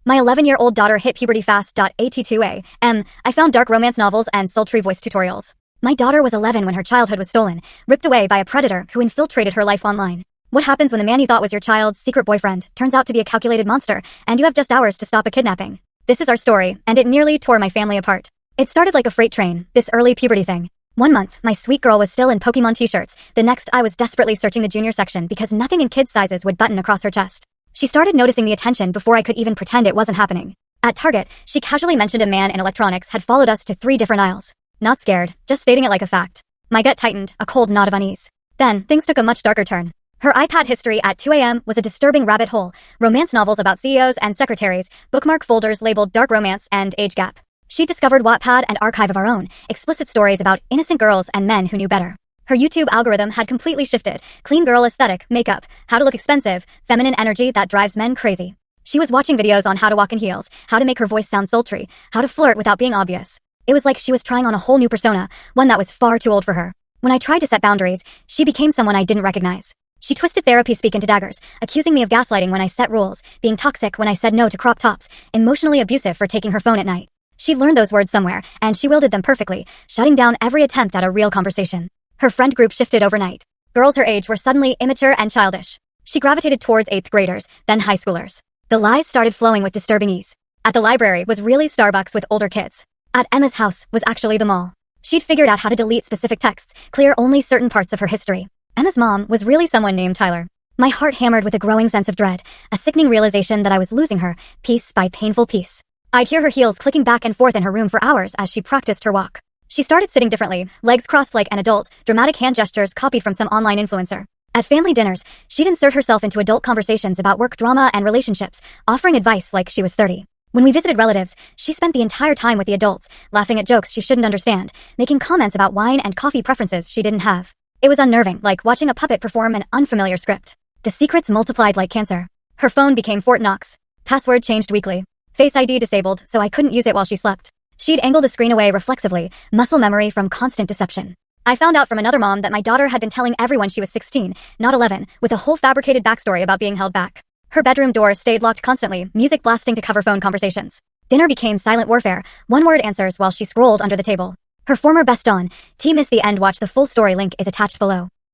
My 11-year-old daughter hit puberty fast. At2a. I found dark romance novels and sultry voice tutorials. My daughter was 11 when her childhood was stolen, ripped away by a predator who infiltrated her life online. What happens when the man you thought was your child's secret boyfriend turns out to be a calculated monster, and you have just hours to stop a kidnapping? This is our story, and it nearly tore my family apart. It started like a freight train, this early puberty thing. One month, my sweet girl was still in Pokemon t-shirts. The next, I was desperately searching the junior section because nothing in kids' sizes would button across her chest. She started noticing the attention before I could even pretend it wasn't happening. At Target, she casually mentioned a man in electronics had followed us to 3 different aisles. Not scared, just stating it like a fact. My gut tightened, a cold knot of unease. Then, things took a much darker turn. Her iPad history at 2 a.m. was a disturbing rabbit hole. Romance novels about CEOs and secretaries, bookmark folders labeled dark romance and age gap. She discovered Wattpad and Archive of Our Own, explicit stories about innocent girls and men who knew better. Her YouTube algorithm had completely shifted. Clean girl aesthetic, makeup, how to look expensive, feminine energy that drives men crazy. She was watching videos on how to walk in heels, how to make her voice sound sultry, how to flirt without being obvious. It was like she was trying on a whole new persona, one that was far too old for her. When I tried to set boundaries, she became someone I didn't recognize. She twisted therapy speak into daggers, accusing me of gaslighting when I set rules, being toxic when I said no to crop tops, emotionally abusive for taking her phone at night. She learned those words somewhere, and she wielded them perfectly, shutting down every attempt at a real conversation. Her friend group shifted overnight. Girls her age were suddenly immature and childish. She gravitated towards 8th graders, then high schoolers. The lies started flowing with disturbing ease. At the library was really Starbucks with older kids. At Emma's house was actually the mall. She'd figured out how to delete specific texts, clear only certain parts of her history. Emma's mom was really someone named Tyler. My heart hammered with a growing sense of dread, a sickening realization that I was losing her, piece by painful piece. I'd hear her heels clicking back and forth in her room for hours as she practiced her walk. She started sitting differently, legs crossed like an adult, dramatic hand gestures copied from some online influencer. At family dinners, she'd insert herself into adult conversations about work drama and relationships, offering advice like she was 30. When we visited relatives, she spent the entire time with the adults, laughing at jokes she shouldn't understand, making comments about wine and coffee preferences she didn't have. It was unnerving, like watching a puppet perform an unfamiliar script. The secrets multiplied like cancer. Her phone became Fort Knox. Password changed weekly. Face ID disabled, so I couldn't use it while she slept. She'd angle the screen away reflexively, muscle memory from constant deception. I found out from another mom that my daughter had been telling everyone she was 16, not 11, with a whole fabricated backstory about being held back. Her bedroom door stayed locked constantly, music blasting to cover phone conversations. Dinner became silent warfare, one-word answers while she scrolled under the table. Her former best on, T missed the end. Watch the full story, link is attached below.